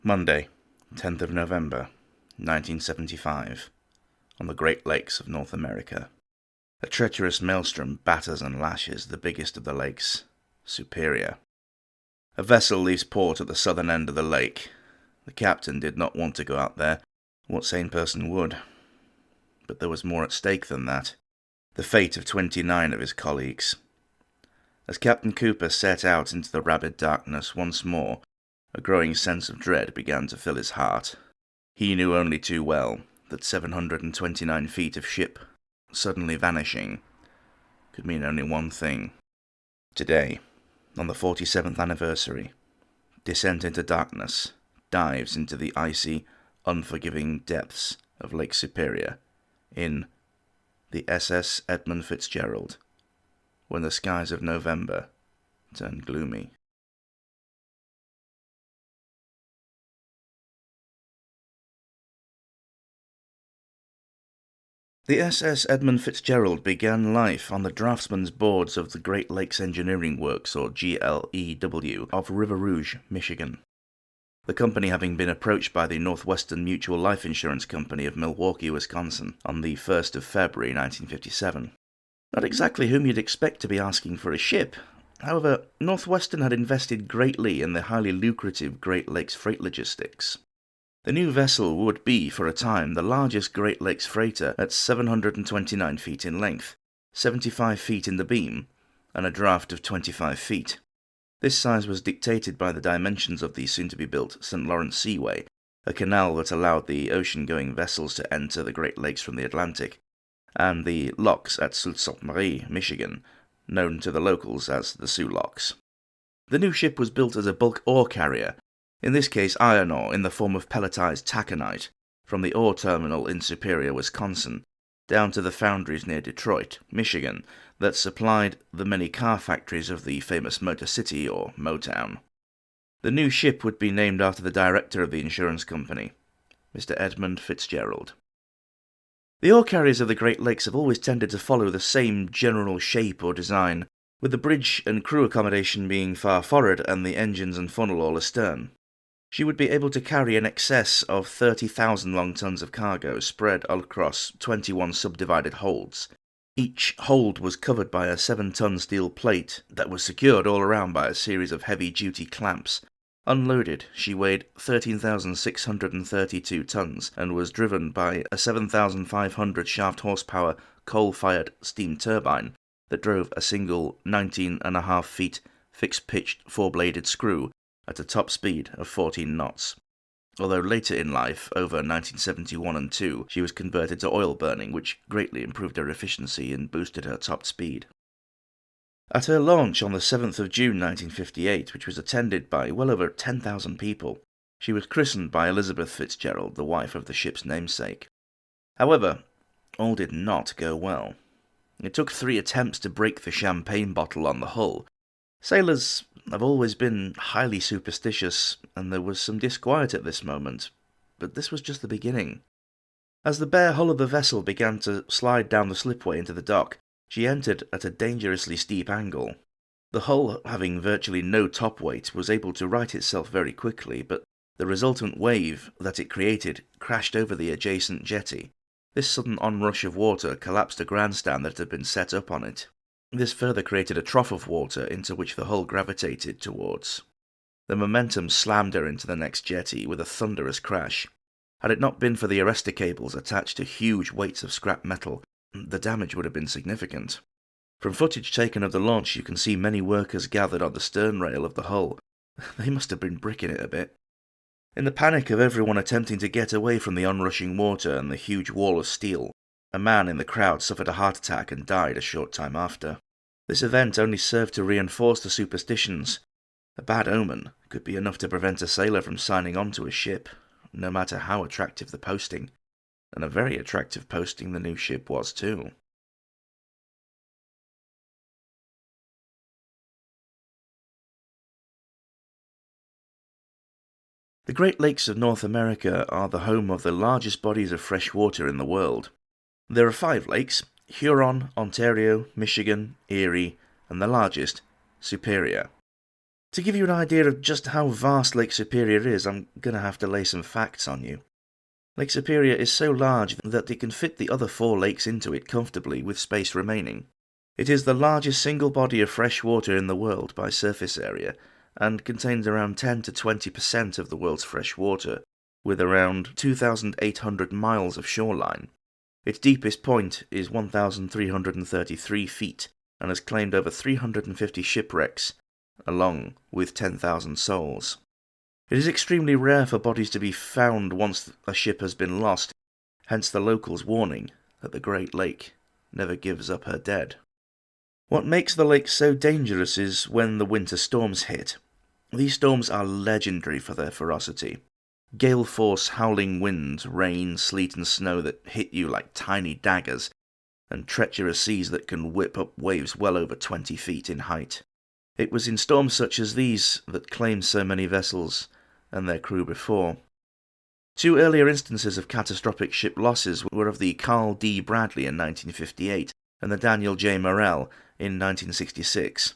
Monday, 10th of November, 1975, on the Great Lakes of North America. A treacherous maelstrom batters and lashes the biggest of the lakes, Superior. A vessel leaves port at the southern end of the lake. The captain did not want to go out there. What sane person would? But there was more at stake than that. The fate of 29 of his colleagues. As Captain Cooper set out into the rabid darkness once more, a growing sense of dread began to fill his heart. He knew only too well that 729 feet of ship suddenly vanishing could mean only one thing. Today, on the 47th anniversary, descent into darkness dives into the icy, unforgiving depths of Lake Superior in the SS Edmund Fitzgerald, when the skies of November turn gloomy. The SS Edmund Fitzgerald began life on the draftsman's boards of the Great Lakes Engineering Works, or GLEW, of River Rouge, Michigan. The company having been approached by the Northwestern Mutual Life Insurance Company of Milwaukee, Wisconsin, on the 1st of February 1957. Not exactly whom you'd expect to be asking for a ship. However, Northwestern had invested greatly in the highly lucrative Great Lakes freight logistics. The new vessel would be, for a time, the largest Great Lakes freighter at 729 feet in length, 75 feet in the beam, and a draft of 25 feet. This size was dictated by the dimensions of the soon-to-be-built St. Lawrence Seaway, a canal that allowed the ocean-going vessels to enter the Great Lakes from the Atlantic, and the locks at Sault Ste. Marie, Michigan, known to the locals as the Sioux Locks. The new ship was built as a bulk ore carrier, in this case iron ore in the form of pelletized taconite, from the ore terminal in Superior, Wisconsin, down to the foundries near Detroit, Michigan, that supplied the many car factories of the famous Motor City, or Motown. The new ship would be named after the director of the insurance company, Mr. Edmund Fitzgerald. The ore carriers of the Great Lakes have always tended to follow the same general shape or design, with the bridge and crew accommodation being far forward and the engines and funnel all astern. She would be able to carry in excess of 30,000 long tons of cargo spread across 21 subdivided holds. Each hold was covered by a 7-ton steel plate that was secured all around by a series of heavy-duty clamps. Unloaded, she weighed 13,632 tons and was driven by a 7,500 shaft horsepower coal-fired steam turbine that drove a single 19.5 feet fixed-pitched four-bladed screw at a top speed of 14 knots. Although later in life, over 1971 and 2, she was converted to oil burning, which greatly improved her efficiency and boosted her top speed. At her launch on the 7th of June 1958, which was attended by well over 10,000 people, she was christened by Elizabeth Fitzgerald, the wife of the ship's namesake. However, all did not go well. It took 3 attempts to break the champagne bottle on the hull. Sailors have always been highly superstitious, and there was some disquiet at this moment, but this was just the beginning. As the bare hull of the vessel began to slide down the slipway into the dock, she entered at a dangerously steep angle. The hull, having virtually no top weight, was able to right itself very quickly, but the resultant wave that it created crashed over the adjacent jetty. This sudden onrush of water collapsed a grandstand that had been set up on it. This further created a trough of water into which the hull gravitated towards. The momentum slammed her into the next jetty with a thunderous crash. Had it not been for the arrestor cables attached to huge weights of scrap metal, the damage would have been significant. From footage taken of the launch, you can see many workers gathered on the stern rail of the hull. They must have been bricking it a bit. In the panic of everyone attempting to get away from the onrushing water and the huge wall of steel, a man in the crowd suffered a heart attack and died a short time after. This event only served to reinforce the superstitions. A bad omen could be enough to prevent a sailor from signing on to a ship, no matter how attractive the posting. And a very attractive posting the new ship was too. The Great Lakes of North America are the home of the largest bodies of fresh water in the world. There are 5 lakes: Huron, Ontario, Michigan, Erie, and the largest, Superior. To give you an idea of just how vast Lake Superior is, I'm going to have to lay some facts on you. Lake Superior is so large that it can fit the other 4 lakes into it comfortably with space remaining. It is the largest single body of fresh water in the world by surface area, and contains around 10 to 20% of the world's fresh water, with around 2,800 miles of shoreline. Its deepest point is 1,333 feet, and has claimed over 350 shipwrecks, along with 10,000 souls. It is extremely rare for bodies to be found once a ship has been lost, hence the locals' warning that the Great Lake never gives up her dead. What makes the lake so dangerous is when the winter storms hit. These storms are legendary for their ferocity. Gale-force howling winds, rain, sleet and snow that hit you like tiny daggers, and treacherous seas that can whip up waves well over 20 feet in height. It was in storms such as these that claimed so many vessels and their crew before. 2 earlier instances of catastrophic ship losses were of the Carl D. Bradley in 1958 and the Daniel J. Morrell in 1966.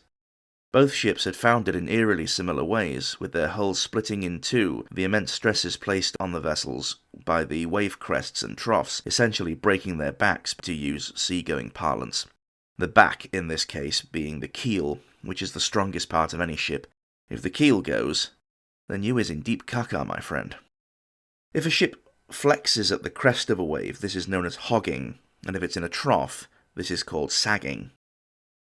Both ships had foundered in eerily similar ways, with their hulls splitting in two, the immense stresses placed on the vessels by the wave crests and troughs, essentially breaking their backs, to use seagoing parlance. The back, in this case, being the keel, which is the strongest part of any ship. If the keel goes, then you is in deep caca, my friend. If a ship flexes at the crest of a wave, this is known as hogging, and if it's in a trough, this is called sagging.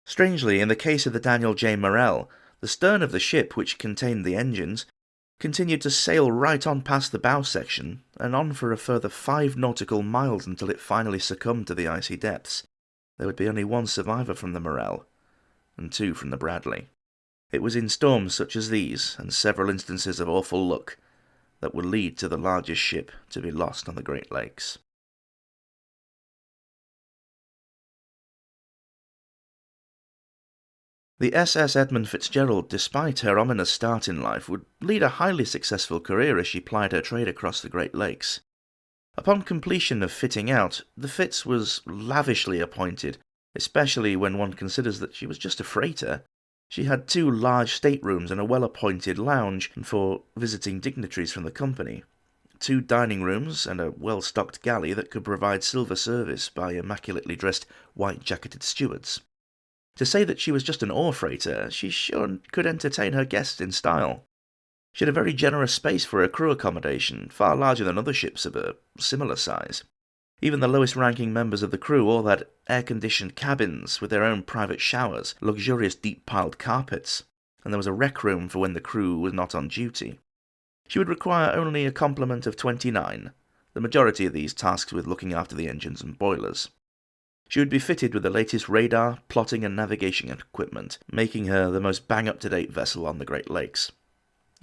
Strangely, in the case of the Daniel J. Morrell, the stern of the ship, which contained the engines, continued to sail right on past the bow section, and on for a further 5 nautical miles until it finally succumbed to the icy depths. There would be only 1 survivor from the Morrell, and 2 from the Bradley. It was in storms such as these, and several instances of awful luck, that would lead to the largest ship to be lost on the Great Lakes. The SS Edmund Fitzgerald, despite her ominous start in life, would lead a highly successful career as she plied her trade across the Great Lakes. Upon completion of fitting out, the Fitz was lavishly appointed, especially when one considers that she was just a freighter. She had 2 large staterooms and a well-appointed lounge for visiting dignitaries from the company, 2 dining rooms and a well-stocked galley that could provide silver service by immaculately dressed white-jacketed stewards. To say that she was just an ore freighter, she sure could entertain her guests in style. She had a very generous space for her crew accommodation, far larger than other ships of a similar size. Even the lowest-ranking members of the crew all had air-conditioned cabins with their own private showers, luxurious deep-piled carpets, and there was a rec room for when the crew was not on duty. She would require only a complement of 29, the majority of these tasked with looking after the engines and boilers. She would be fitted with the latest radar, plotting and navigation equipment, making her the most bang-up-to-date vessel on the Great Lakes.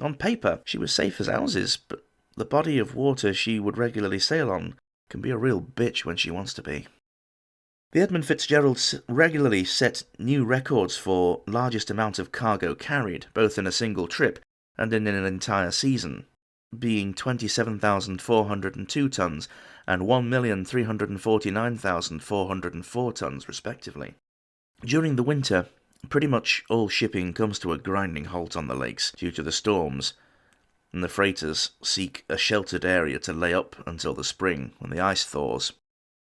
On paper, she was safe as houses, but the body of water she would regularly sail on can be a real bitch when she wants to be. The Edmund Fitzgerald regularly set new records for largest amount of cargo carried, both in a single trip and in an entire season, being 27,402 tons and 1,349,404 tons, respectively. During the winter, pretty much all shipping comes to a grinding halt on the lakes due to the storms, and the freighters seek a sheltered area to lay up until the spring when the ice thaws.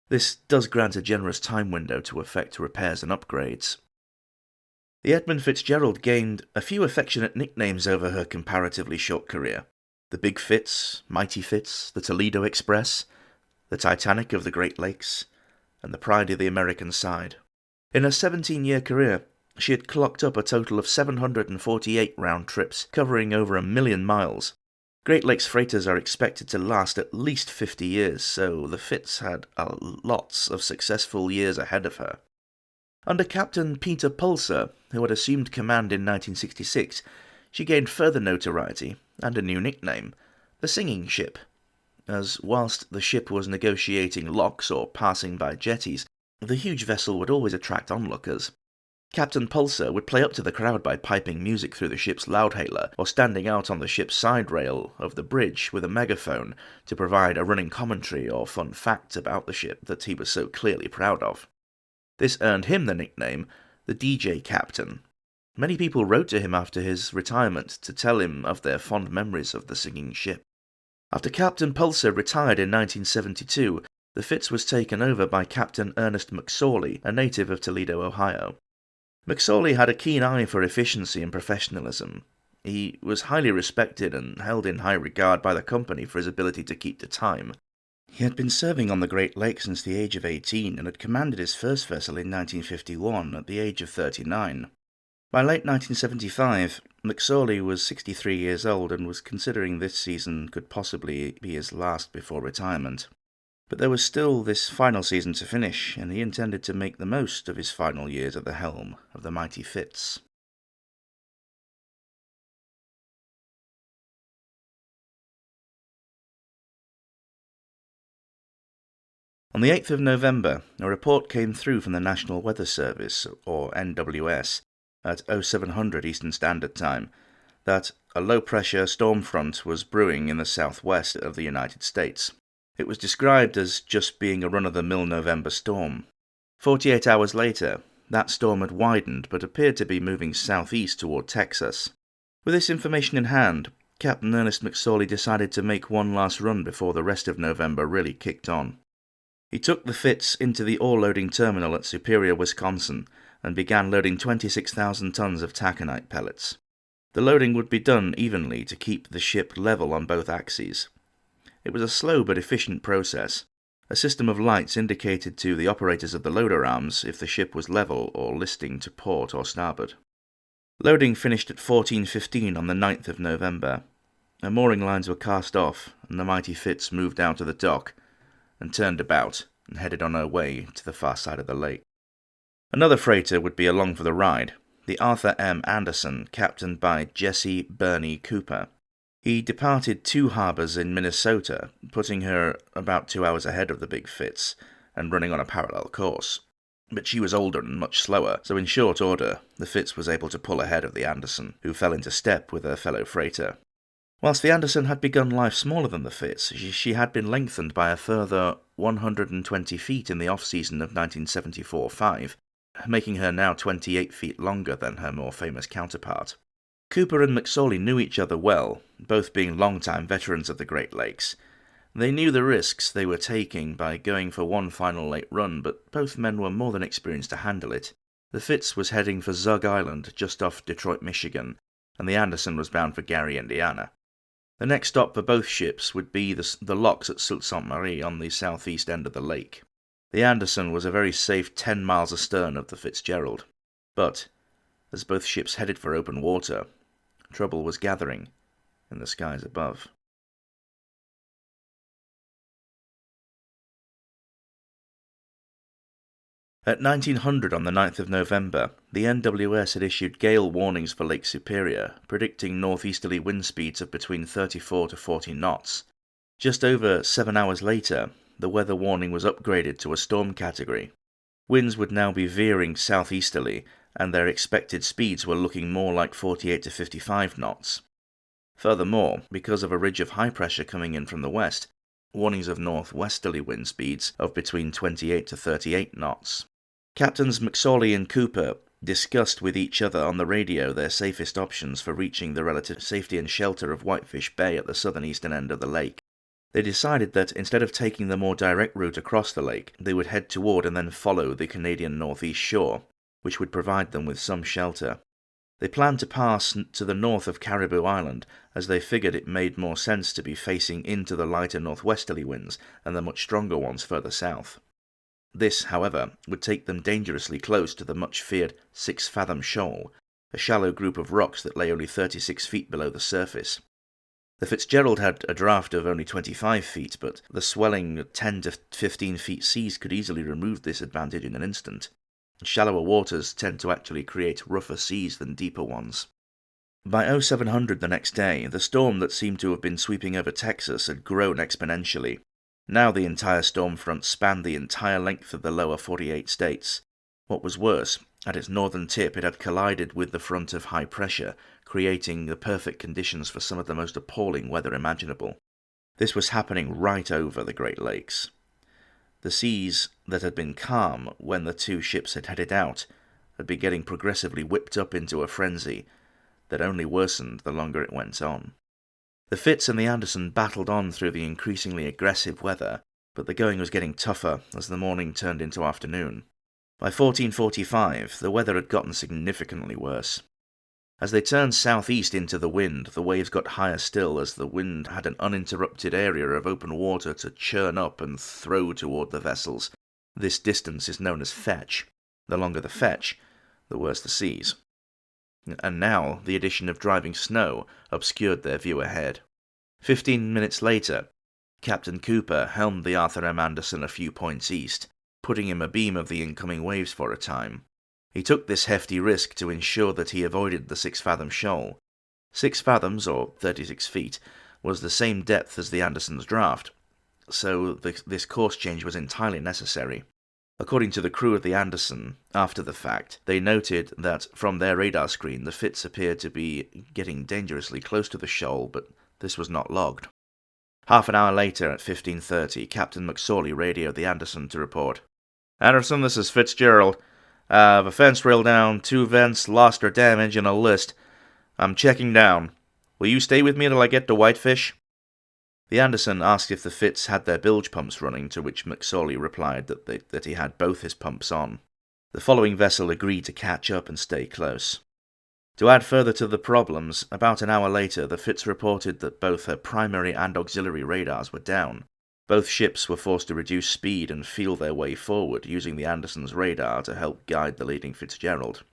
This does grant a generous time window to effect repairs and upgrades. The Edmund Fitzgerald gained a few affectionate nicknames over her comparatively short career. The Big Fitz, Mighty Fitz, the Toledo Express, the Titanic of the Great Lakes, and the Pride of the American Side. In her 17-year career, she had clocked up a total of 748 round trips, covering over 1 million miles. Great Lakes freighters are expected to last at least 50 years, so the Fitz had lots of successful years ahead of her. Under Captain Peter Pulser, who had assumed command in 1966, she gained further notoriety and a new nickname, the Singing Ship, as whilst the ship was negotiating locks or passing by jetties, the huge vessel would always attract onlookers. Captain Pulser would play up to the crowd by piping music through the ship's loudhailer or standing out on the ship's side rail of the bridge with a megaphone to provide a running commentary or fun facts about the ship that he was so clearly proud of. This earned him the nickname the DJ Captain. Many people wrote to him after his retirement to tell him of their fond memories of the singing ship. After Captain Pulser retired in 1972, the Fitz was taken over by Captain Ernest McSorley, a native of Toledo, Ohio. McSorley had a keen eye for efficiency and professionalism. He was highly respected and held in high regard by the company for his ability to keep to time. He had been serving on the Great Lakes since the age of 18 and had commanded his first vessel in 1951 at the age of 39. By late 1975, McSorley was 63 years old and was considering this season could possibly be his last before retirement. But there was still this final season to finish, and he intended to make the most of his final years at the helm of the mighty Fitz. On the 8th of November, a report came through from the National Weather Service, or NWS, at 0700 Eastern Standard Time, that a low-pressure storm front was brewing in the southwest of the United States. It was described as just being a run-of-the-mill November storm. 48 hours later, that storm had widened but appeared to be moving southeast toward Texas. With this information in hand, Captain Ernest McSorley decided to make one last run before the rest of November really kicked on. He took the Fitz into the ore-loading terminal at Superior, Wisconsin, and began loading 26,000 tons of taconite pellets. The loading would be done evenly to keep the ship level on both axes. It was a slow but efficient process. A system of lights indicated to the operators of the loader arms if the ship was level or listing to port or starboard. Loading finished at 14:15 on the 9th of November. The mooring lines were cast off, and the mighty Fitz moved out to the dock and turned about and headed on her way to the far side of the lake. Another freighter would be along for the ride, the Arthur M. Anderson, captained by Jesse Bernie Cooper. He departed 2 harbors in Minnesota, putting her about 2 hours ahead of the Big Fitz and running on a parallel course. But she was older and much slower, so in short order, the Fitz was able to pull ahead of the Anderson, who fell into step with her fellow freighter. Whilst the Anderson had begun life smaller than the Fitz, she had been lengthened by a further 120 feet in the off-season of 1974-5, making her now 28 feet longer than her more famous counterpart. Cooper and McSorley knew each other well, both being long-time veterans of the Great Lakes. They knew the risks they were taking by going for one final late run, but both men were more than experienced to handle it. The Fitz was heading for Zug Island, just off Detroit, Michigan, and the Anderson was bound for Gary, Indiana. The next stop for both ships would be the locks at Sault Ste. Marie on the southeast end of the lake. The Anderson was a very safe 10 miles astern of the Fitzgerald. But, as both ships headed for open water, trouble was gathering in the skies above. At 1900 on the 9th of November, the NWS had issued gale warnings for Lake Superior, predicting northeasterly wind speeds of between 34 to 40 knots. Just over 7 hours later, the weather warning was upgraded to a storm category. Winds would now be veering southeasterly, and their expected speeds were looking more like 48 to 55 knots. Furthermore, because of a ridge of high pressure coming in from the west, warnings of northwesterly wind speeds of between 28 to 38 knots. Captains McSorley and Cooper discussed with each other on the radio their safest options for reaching the relative safety and shelter of Whitefish Bay at the southern eastern end of the lake. They decided that instead of taking the more direct route across the lake, they would head toward and then follow the Canadian northeast shore, which would provide them with some shelter. They planned to pass to the north of Caribou Island, as they figured it made more sense to be facing into the lighter northwesterly winds and the much stronger ones further south. This, however, would take them dangerously close to the much-feared 6-fathom shoal, a shallow group of rocks that lay only 36 feet below the surface. The Fitzgerald had a draft of only 25 feet, but the swelling 10 to 15 feet seas could easily remove this advantage in an instant. Shallower waters tend to actually create rougher seas than deeper ones. By 0700 the next day, the storm that seemed to have been sweeping over Texas had grown exponentially. Now the entire storm front spanned the entire length of the lower 48 states. What was worse, at its northern tip it had collided with the front of high pressure, creating the perfect conditions for some of the most appalling weather imaginable. This was happening right over the Great Lakes. The seas that had been calm when the two ships had headed out had been getting progressively whipped up into a frenzy that only worsened the longer it went on. The Fitz and the Anderson battled on through the increasingly aggressive weather, but the going was getting tougher as the morning turned into afternoon. By 14:45, the weather had gotten significantly worse. As they turned southeast into the wind, the waves got higher still as the wind had an uninterrupted area of open water to churn up and throw toward the vessels. This distance is known as fetch. The longer the fetch, the worse the seas. And now the addition of driving snow obscured their view ahead. 15 minutes later, Captain Cooper helmed the Arthur M. Anderson a few points east, putting him abeam of the incoming waves for a time. He took this hefty risk to ensure that he avoided the 6-fathom shoal. 6 fathoms, or 36 feet, was the same depth as the Anderson's draft, so this course change was entirely necessary. According to the crew of the Anderson, after the fact, they noted that from their radar screen the Fitz appeared to be getting dangerously close to the shoal, but this was not logged. Half an hour later, at 15:30, Captain McSorley radioed the Anderson to report, "Anderson, this is Fitzgerald. A fence rail down, 2 vents, lost or damaged, and a list. I'm checking down. Will you stay with me till I get to Whitefish?" The Anderson asked if the Fitz had their bilge pumps running, to which McSorley replied that he had both his pumps on. The following vessel agreed to catch up and stay close. To add further to the problems, about an hour later the Fitz reported that both her primary and auxiliary radars were down. Both ships were forced to reduce speed and feel their way forward, using the Anderson's radar to help guide the leading Fitzgerald.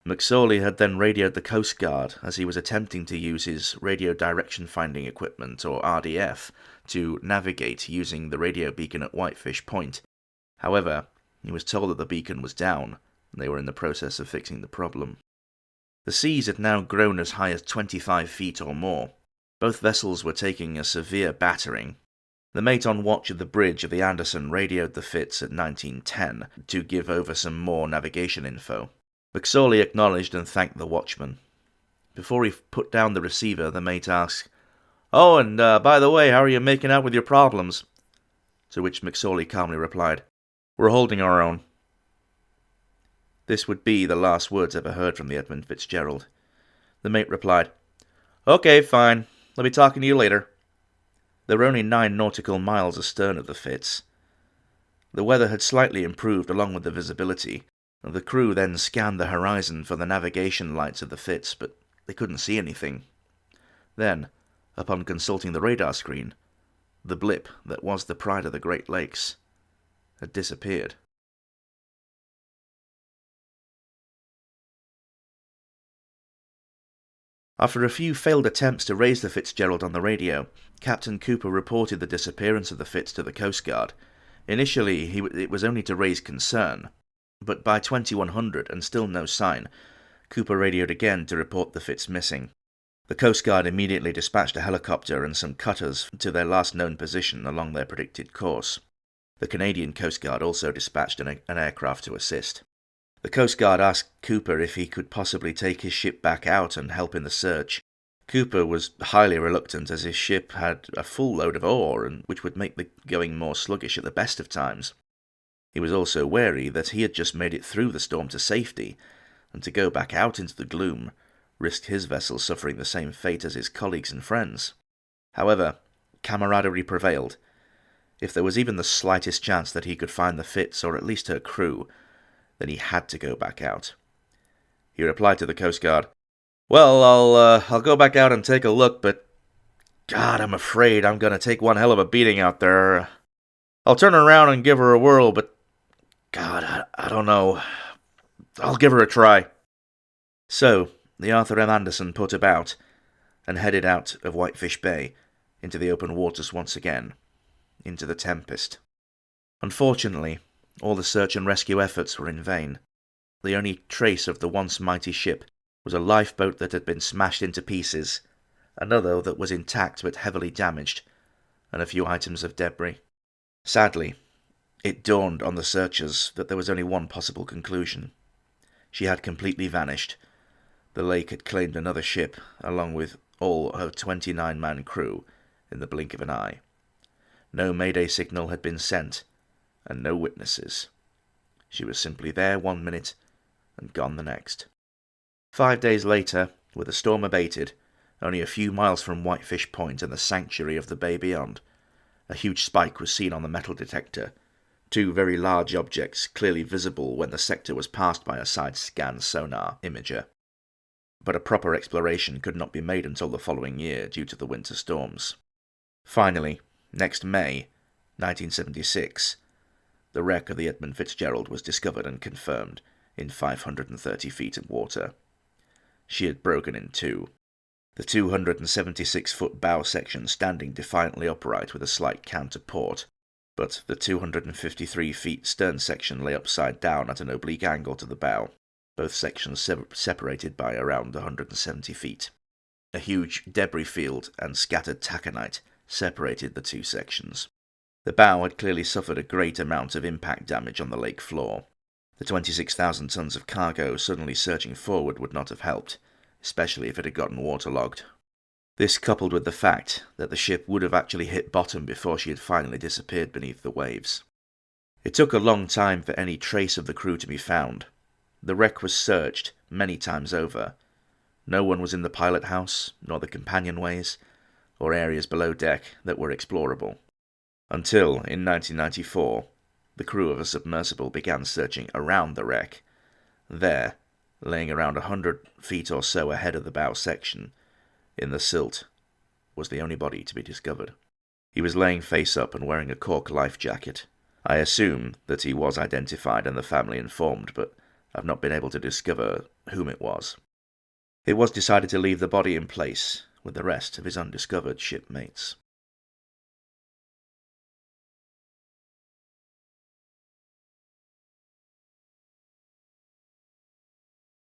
McSorley had then radioed the Coast Guard as he was attempting to use his radio direction finding equipment, or RDF, to navigate using the radio beacon at Whitefish Point. However, he was told that the beacon was down, and they were in the process of fixing the problem. The seas had now grown as high as 25 feet or more. Both vessels were taking a severe battering. The mate on watch at the bridge of the Anderson radioed the Fitz at 19:10 to give over some more navigation info. McSorley acknowledged and thanked the watchman. Before he put down the receiver, the mate asked, "Oh, and by the way, how are you making out with your problems?" To which McSorley calmly replied, "We're holding our own." This would be the last words ever heard from the Edmund Fitzgerald. The mate replied, "Okay, fine. I'll be talking to you later." They were only 9 nautical miles astern of the Fitz. The weather had slightly improved along with the visibility. The crew then scanned the horizon for the navigation lights of the Fitz, but they couldn't see anything. Then, upon consulting the radar screen, the blip that was the pride of the Great Lakes had disappeared. After a few failed attempts to raise the Fitzgerald on the radio, Captain Cooper reported the disappearance of the Fitz to the Coast Guard. Initially, it was only to raise concern, but by 2100 and still no sign, Cooper radioed again to report the Fitz missing. The Coast Guard immediately dispatched a helicopter and some cutters to their last known position along their predicted course. The Canadian Coast Guard also dispatched an aircraft to assist. The Coast Guard asked Cooper if he could possibly take his ship back out and help in the search. Cooper was highly reluctant, as his ship had a full load of ore, which would make the going more sluggish at the best of times. He was also wary that he had just made it through the storm to safety, and to go back out into the gloom risked his vessel suffering the same fate as his colleagues and friends. However, camaraderie prevailed. If there was even the slightest chance that he could find the Fitz, or at least her crew, then he had to go back out. He replied to the Coast Guard, "Well, I'll go back out and take a look, but God, I'm afraid I'm going to take one hell of a beating out there. I'll turn around and give her a whirl, but God, I don't know. I'll give her a try." So, the Arthur M. Anderson put about and headed out of Whitefish Bay into the open waters once again, into the tempest. Unfortunately, all the search and rescue efforts were in vain. The only trace of the once mighty ship was a lifeboat that had been smashed into pieces, another that was intact but heavily damaged, and a few items of debris. Sadly, it dawned on the searchers that there was only one possible conclusion. She had completely vanished. The lake had claimed another ship, along with all her 29-man crew, in the blink of an eye. No Mayday signal had been sent, and no witnesses. She was simply there one minute, and gone the next. 5 days later, with the storm abated, only a few miles from Whitefish Point and the sanctuary of the bay beyond, a huge spike was seen on the metal detector, 2 very large objects clearly visible when the sector was passed by a side-scan sonar imager. But a proper exploration could not be made until the following year due to the winter storms. Finally, next May, 1976, the wreck of the Edmund Fitzgerald was discovered and confirmed in 530 feet of water. She had broken in 2. The 276-foot bow section standing defiantly upright with a slight cant to port, but the 253 feet stern section lay upside down at an oblique angle to the bow, both sections separated by around 170 feet. A huge debris field and scattered taconite separated the 2 sections. The bow had clearly suffered a great amount of impact damage on the lake floor. The 26,000 tons of cargo suddenly surging forward would not have helped, especially if it had gotten waterlogged. This coupled with the fact that the ship would have actually hit bottom before she had finally disappeared beneath the waves. It took a long time for any trace of the crew to be found. The wreck was searched many times over. No one was in the pilot house, nor the companionways, or areas below deck that were explorable. Until, in 1994, the crew of a submersible began searching around the wreck. There, laying around 100 feet or so ahead of the bow section, in the silt, was the only body to be discovered. He was laying face up and wearing a cork life jacket. I assume that he was identified and the family informed, but I've not been able to discover whom it was. It was decided to leave the body in place with the rest of his undiscovered shipmates.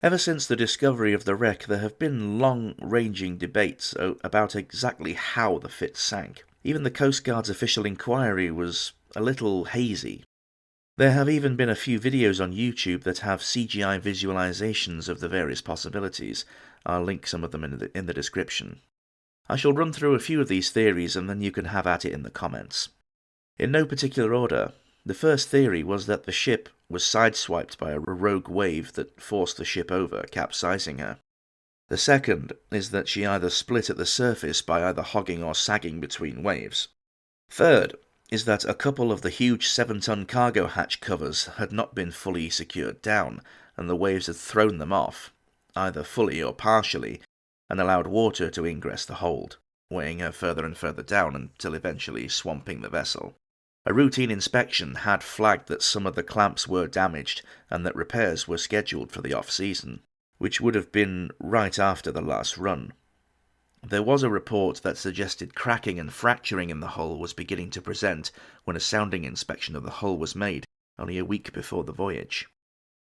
Ever since the discovery of the wreck, there have been long-ranging debates about exactly how the Fitz sank. Even the Coast Guard's official inquiry was a little hazy. There have even been a few videos on YouTube that have CGI visualizations of the various possibilities. I'll link some of them in the description. I shall run through a few of these theories and then you can have at it in the comments. In no particular order, the first theory was that the ship was sideswiped by a rogue wave that forced the ship over, capsizing her. The second is that she either split at the surface by either hogging or sagging between waves. Third is that a couple of the huge 7-ton cargo hatch covers had not been fully secured down, and the waves had thrown them off, either fully or partially, and allowed water to ingress the hold, weighing her further and further down until eventually swamping the vessel. A routine inspection had flagged that some of the clamps were damaged and that repairs were scheduled for the off-season, which would have been right after the last run. There was a report that suggested cracking and fracturing in the hull was beginning to present when a sounding inspection of the hull was made only a week before the voyage.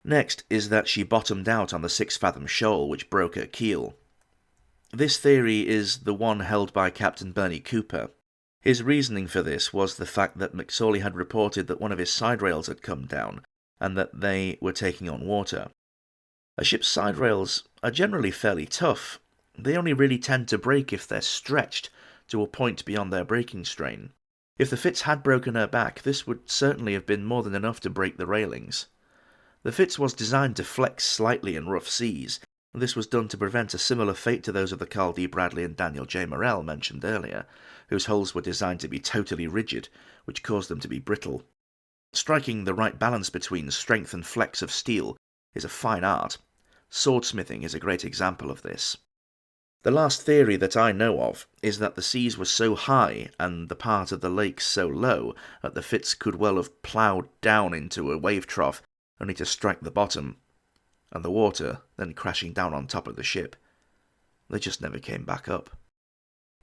Next is that she bottomed out on the 6-fathom shoal, which broke her keel. This theory is the one held by Captain Bernie Cooper. His reasoning for this was the fact that McSorley had reported that one of his side rails had come down, and that they were taking on water. A ship's side rails are generally fairly tough. They only really tend to break if they're stretched to a point beyond their breaking strain. If the Fitz had broken her back, this would certainly have been more than enough to break the railings. The Fitz was designed to flex slightly in rough seas, and this was done to prevent a similar fate to those of the Carl D. Bradley and Daniel J. Morrell mentioned earlier, whose hulls were designed to be totally rigid, which caused them to be brittle. Striking the right balance between strength and flex of steel is a fine art. Swordsmithing is a great example of this. The last theory that I know of is that the seas were so high and the part of the lake so low that the Fitz could well have ploughed down into a wave trough only to strike the bottom, and the water then crashing down on top of the ship. They just never came back up.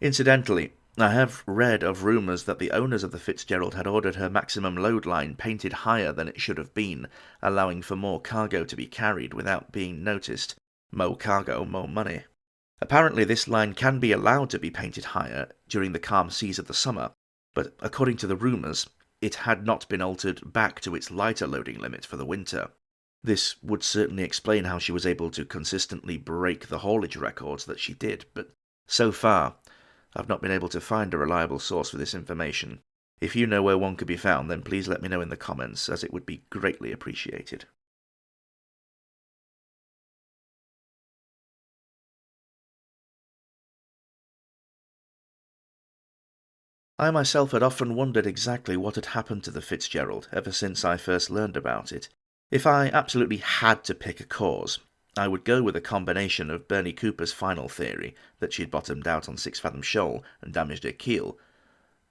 Incidentally, I have read of rumours that the owners of the Fitzgerald had ordered her maximum load line painted higher than it should have been, allowing for more cargo to be carried without being noticed. More cargo, more money. Apparently this line can be allowed to be painted higher during the calm seas of the summer, but according to the rumours, it had not been altered back to its lighter loading limit for the winter. This would certainly explain how she was able to consistently break the haulage records that she did, but so far, I've not been able to find a reliable source for this information. If you know where one could be found, then please let me know in the comments, as it would be greatly appreciated. I myself had often wondered exactly what had happened to the Fitzgerald ever since I first learned about it. If I absolutely had to pick a cause, I would go with a combination of Bernie Cooper's final theory that she'd bottomed out on 6 Fathom Shoal and damaged her keel,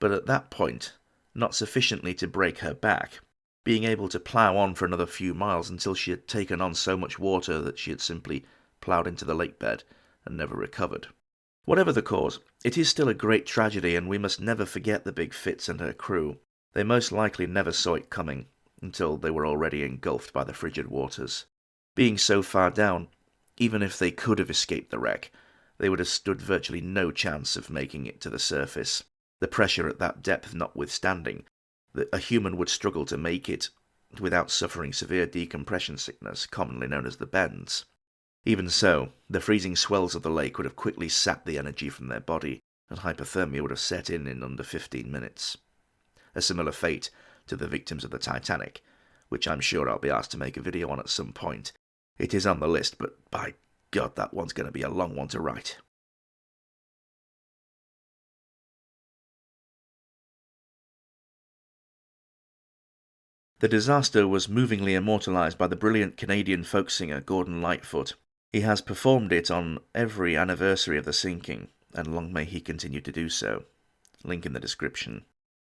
but at that point, not sufficiently to break her back, being able to plough on for another few miles until she had taken on so much water that she had simply ploughed into the lake bed and never recovered. Whatever the cause, it is still a great tragedy, and we must never forget the Big Fitz and her crew. They most likely never saw it coming until they were already engulfed by the frigid waters. Being so far down, even if they could have escaped the wreck, they would have stood virtually no chance of making it to the surface. The pressure at that depth notwithstanding, a human would struggle to make it without suffering severe decompression sickness, commonly known as the bends. Even so, the freezing swells of the lake would have quickly sapped the energy from their body, and hypothermia would have set in under 15 minutes. A similar fate to the victims of the Titanic, which I'm sure I'll be asked to make a video on at some point. It is on the list, but by God, that one's going to be a long one to write. The disaster was movingly immortalised by the brilliant Canadian folk singer Gordon Lightfoot. He has performed it on every anniversary of the sinking, and long may he continue to do so. Link in the description.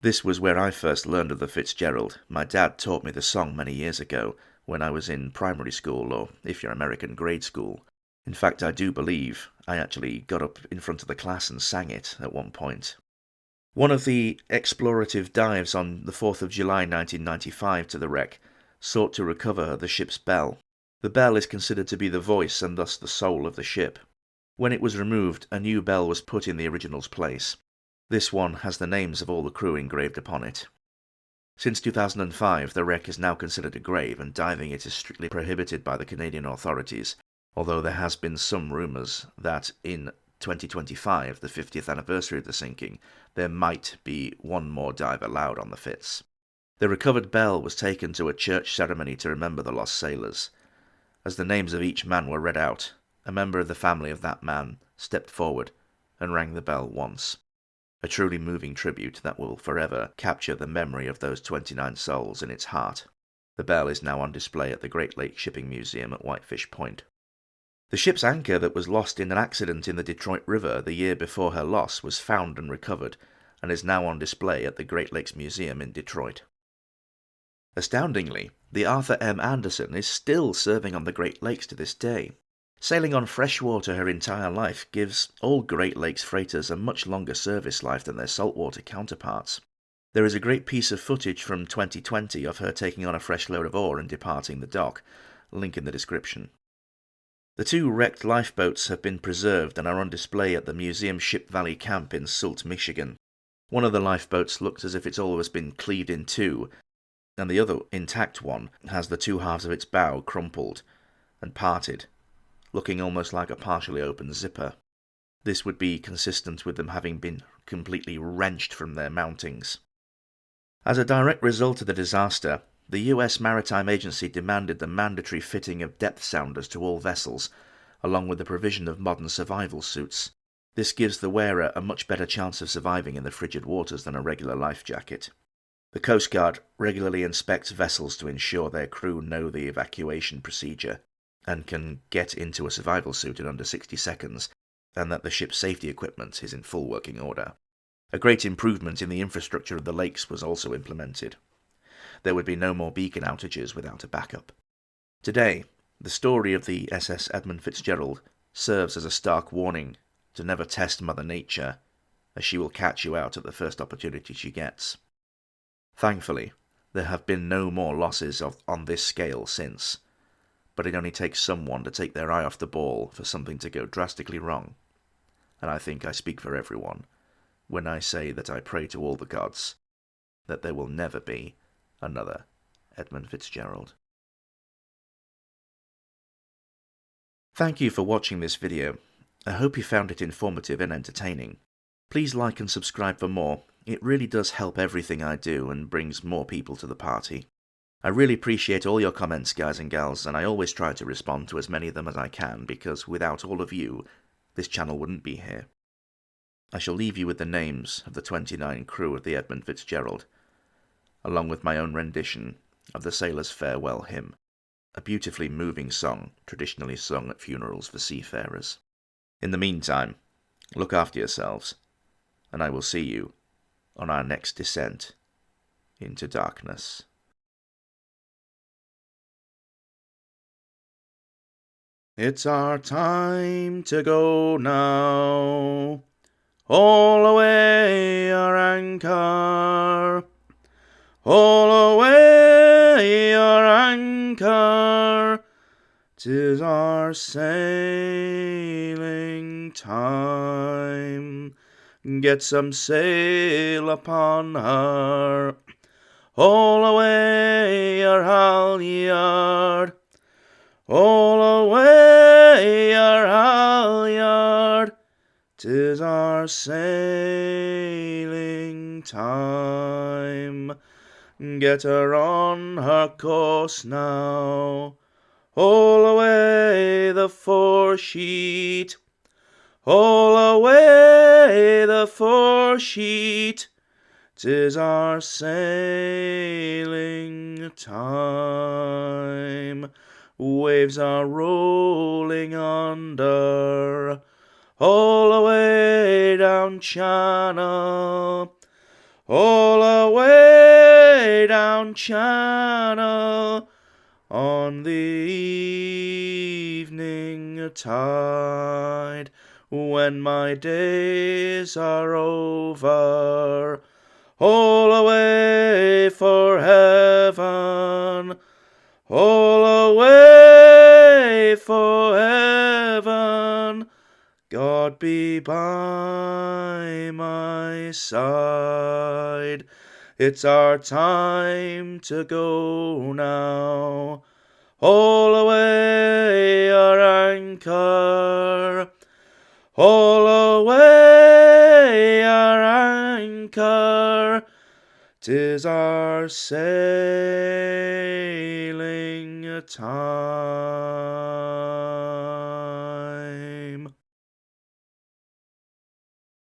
This was where I first learned of the Fitzgerald. My dad taught me the song many years ago, when I was in primary school, or if you're American, grade school. In fact, I do believe I actually got up in front of the class and sang it at one point. One of the explorative dives on the 4th of July 1995 to the wreck sought to recover the ship's bell. The bell is considered to be the voice and thus the soul of the ship. When it was removed, a new bell was put in the original's place. This one has the names of all the crew engraved upon it. Since 2005, the wreck is now considered a grave, and diving it is strictly prohibited by the Canadian authorities, although there has been some rumours that in 2025, the 50th anniversary of the sinking, there might be one more dive allowed on the Fitz. The recovered bell was taken to a church ceremony to remember the lost sailors. As the names of each man were read out, a member of the family of that man stepped forward and rang the bell once. A truly moving tribute that will forever capture the memory of those 29 souls in its heart. The bell is now on display at the Great Lakes Shipping Museum at Whitefish Point. The ship's anchor that was lost in an accident in the Detroit River the year before her loss was found and recovered, and is now on display at the Great Lakes Museum in Detroit. Astoundingly, the Arthur M. Anderson is still serving on the Great Lakes to this day. Sailing on fresh water her entire life gives all Great Lakes freighters a much longer service life than their saltwater counterparts. There is a great piece of footage from 2020 of her taking on a fresh load of ore and departing the dock, link in the description. The 2 wrecked lifeboats have been preserved and are on display at the Museum Ship Valley Camp in Sault, Michigan. One of the lifeboats looks as if it's always been cleaved in two, and the other intact one has the 2 halves of its bow crumpled and parted, looking almost like a partially open zipper. This would be consistent with them having been completely wrenched from their mountings. As a direct result of the disaster, the US Maritime Agency demanded the mandatory fitting of depth sounders to all vessels, along with the provision of modern survival suits. This gives the wearer a much better chance of surviving in the frigid waters than a regular life jacket. The Coast Guard regularly inspects vessels to ensure their crew know the evacuation procedure and can get into a survival suit in under 60 seconds, and that the ship's safety equipment is in full working order. A great improvement in the infrastructure of the lakes was also implemented. There would be no more beacon outages without a backup. Today, the story of the SS Edmund Fitzgerald serves as a stark warning to never test Mother Nature, as she will catch you out at the first opportunity she gets. Thankfully, there have been no more losses on this scale since, but it only takes someone to take their eye off the ball for something to go drastically wrong, and I think I speak for everyone when I say that I pray to all the gods that there will never be another Edmund Fitzgerald. Thank you for watching this video. I hope you found it informative and entertaining. Please like and subscribe for more. It really does help everything I do and brings more people to the party. I really appreciate all your comments, guys and gals, and I always try to respond to as many of them as I can, because without all of you, this channel wouldn't be here. I shall leave you with the names of the 29 crew of the Edmund Fitzgerald, along with my own rendition of the Sailor's Farewell Hymn, a beautifully moving song traditionally sung at funerals for seafarers. In the meantime, look after yourselves, and I will see you on our next descent into darkness. It's our time to go now. Haul away our anchor. Haul away your anchor. 'Tis our sailing time. Get some sail upon her. Haul away your halyard. Haul away your halyard. 'Tis our sailing time. Get her on her course now. Haul away the foresheet. Haul away the foresheet. 'Tis our sailing time. Waves are rolling under. Haul away down channel. Haul away down channel. On the evening tide, when my days are over, haul away for heaven. Haul away for heaven. God be by my side. It's our time to go now. Haul away our anchor. Haul away our anchor. 'Tis our sailing time.